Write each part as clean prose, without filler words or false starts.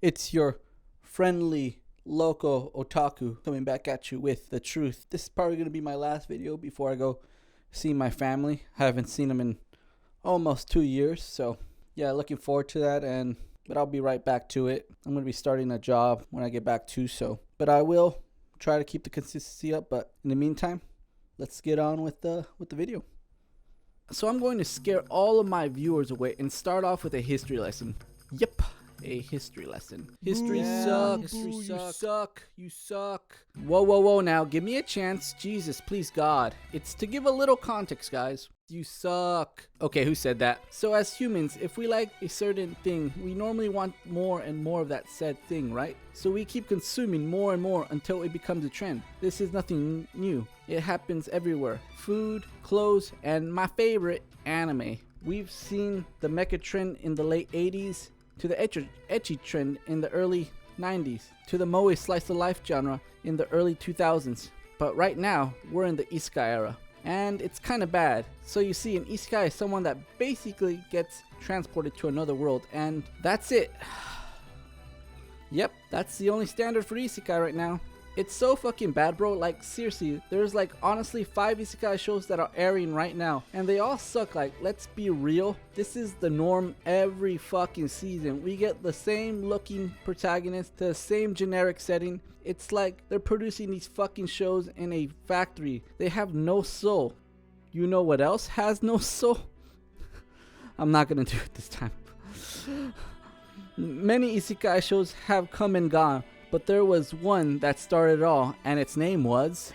It's your friendly local otaku coming back at you with the truth. This is probably going to be my last video before I go see my family. I haven't seen them in almost 2 years, so yeah, looking forward to that. But I'll be right back to it. I'm going to be starting a job when I get back too, but I will try to keep the consistency up. But in the meantime, let's get on with the video. So I'm going to scare all of my viewers away and start off with a history lesson. Yep, a history lesson. History sucks. You suck. Whoa now, give me a chance. Jesus, please God. It's to give a little context, guys. You suck. Okay, who said that? So as humans, if we like a certain thing, we normally want more and more of that said thing, right? So we keep consuming more and more until it becomes a trend. This is nothing new. It happens everywhere. Food, clothes, and my favorite, anime. We've seen the mecha trend in the late 80s, to the ecchi trend in the early 90s, to the moe slice of life genre in the early 2000s. But right now, we're in the Isekai era. And it's kind of bad. So you see, an Isekai is someone that basically gets transported to another world, and that's it. Yep, that's the only standard for Isekai right now. It's so fucking bad, bro. Like, seriously, there's like honestly 5 Isekai shows that are airing right now, and they all suck. Like, let's be real, this is the norm every fucking season. We get the same looking protagonist, the same generic setting. It's like they're producing these fucking shows in a factory. They have no soul. You know what else has no soul? I'm not gonna do it this time. Many Isekai shows have come and gone, but there was one that started it all, and its name was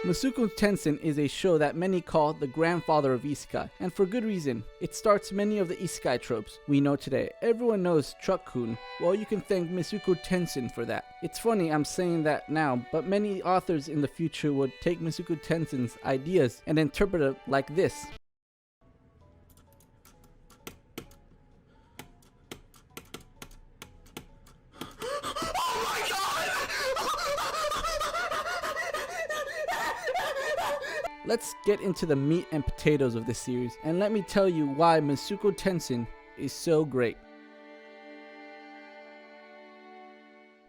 Mushoku Tensei. Is a show that many call the grandfather of Isekai, and for good reason. It starts many of the Isekai tropes we know today. Everyone knows Truck-kun. Well, you can thank Mushoku Tensei for that. It's funny I'm saying that now, but many authors in the future would take Mushoku Tensei's ideas and interpret it like this. Let's get into the meat and potatoes of this series, and let me tell you why Mushoku Tensei is so great.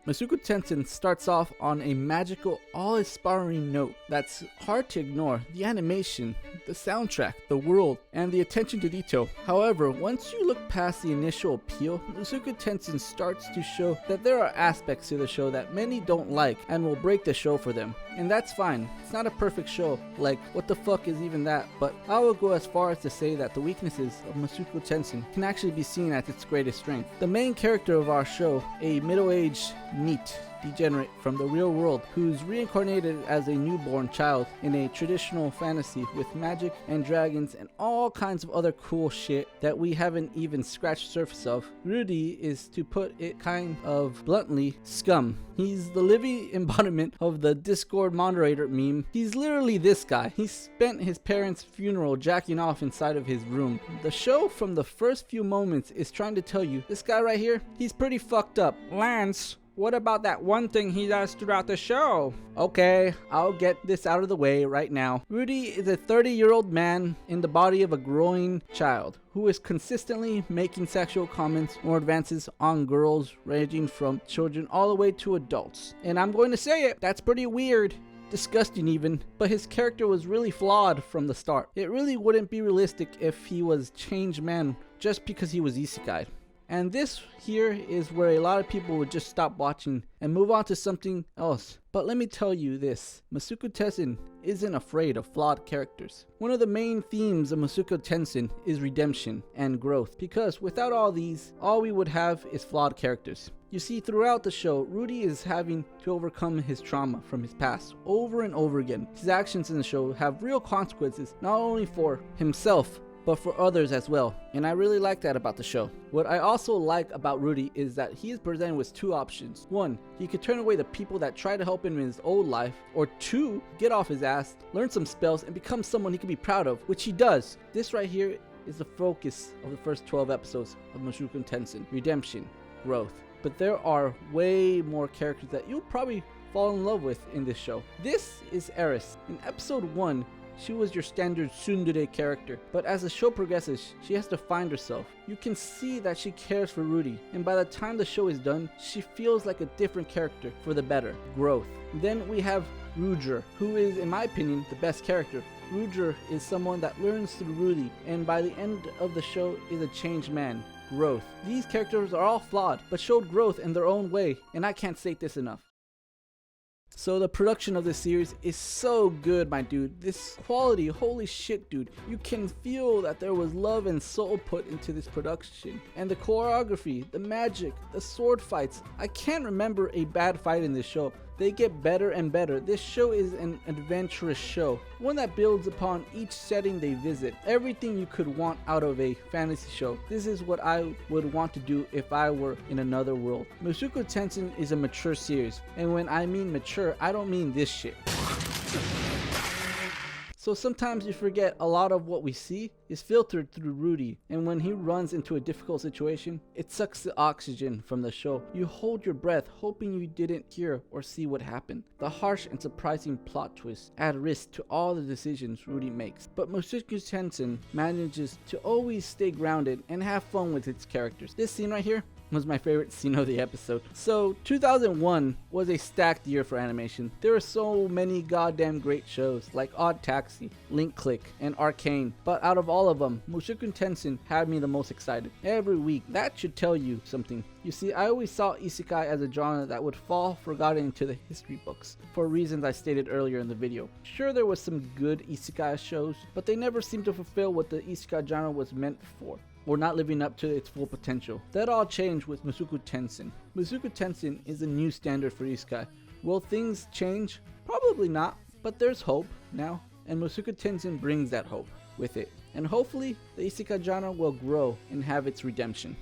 Mushoku Tensei starts off on a magical, awe-inspiring note that's hard to ignore. The animation, the soundtrack, the world, and the attention to detail. However, once you look past the initial appeal, Mushoku Tensei starts to show that there are aspects to the show that many don't like and will break the show for them. And that's fine. It's not a perfect show. Like, what the fuck is even that? But I will go as far as to say that the weaknesses of Mushoku Tensei can actually be seen at its greatest strength. The main character of our show, a middle-aged NEET degenerate from the real world who's reincarnated as a newborn child in a traditional fantasy with magic and dragons and all kinds of other cool shit that we haven't even scratched the surface of. Rudy is, to put it kind of bluntly, scum. He's the living embodiment of the Discord moderator meme. He's literally this guy. He spent his parents' funeral jacking off inside of his room. The show from the first few moments is trying to tell you, this guy right here, he's pretty fucked up. Lance, what about that one thing he does throughout the show? Okay, I'll get this out of the way right now. Rudy is a 30-year-old man in the body of a growing child who is consistently making sexual comments or advances on girls, ranging from children all the way to adults. And I'm going to say it, that's pretty weird. Disgusting even, but his character was really flawed from the start. It really wouldn't be realistic if he was changed man just because he was isekai. And this here is where a lot of people would just stop watching and move on to something else. But let me tell you this, Mushoku Tensei isn't afraid of flawed characters. One of the main themes of Mushoku Tensei is redemption and growth, because without all these, all we would have is flawed characters. You see, throughout the show, Rudy is having to overcome his trauma from his past over and over again. His actions in the show have real consequences, not only for himself, but for others as well, and I really like that about the show. What I also like about Rudy is that he is presented with 2 options. 1, he could turn away the people that try to help him in his old life, or 2, get off his ass, learn some spells, and become someone he can be proud of, which he does. This right here is the focus of the first 12 episodes of Mushoku Tensei: redemption, growth. But there are way more characters that you'll probably fall in love with in this show. This is Eris. In episode 1, she was your standard tsundere character, but as the show progresses, she has to find herself. You can see that she cares for Rudy, and by the time the show is done, she feels like a different character for the better. Growth. Then we have Ruger, who is, in my opinion, the best character. Ruger is someone that learns through Rudy, and by the end of the show is a changed man. Growth. These characters are all flawed, but showed growth in their own way, and I can't state this enough. So the production of this series is so good, my dude. This quality, holy shit, dude. You can feel that there was love and soul put into this production. And the choreography, the magic, the sword fights. I can't remember a bad fight in this show. They get better and better. This show is an adventurous show, one that builds upon each setting they visit. Everything you could want out of a fantasy show. This is what I would want to do if I were in another world. Mushoku Tensei is a mature series, and when I mean mature, I don't mean this shit. So sometimes you forget a lot of what we see is filtered through Rudy, and when he runs into a difficult situation, it sucks the oxygen from the show. You hold your breath hoping you didn't hear or see what happened. The harsh and surprising plot twists add risk to all the decisions Rudy makes, but Mushoku Tensei manages to always stay grounded and have fun with its characters. This scene right here was my favorite scene of the episode. So 2001 was a stacked year for animation. There were so many goddamn great shows like Odd Taxi, Link Click, and Arcane, but out of all of them, Mushoku Tensei had me the most excited. Every week, that should tell you something. You see, I always saw Isekai as a genre that would fall forgotten into the history books, for reasons I stated earlier in the video. Sure, there was some good Isekai shows, but they never seemed to fulfill what the Isekai genre was meant for, or not living up to its full potential. That all changed with Mushoku Tensei. Mushoku Tensei is a new standard for Isekai. Will things change? Probably not, but there's hope now, and Mushoku Tensei brings that hope with it. And hopefully, the Isekai genre will grow and have its redemption.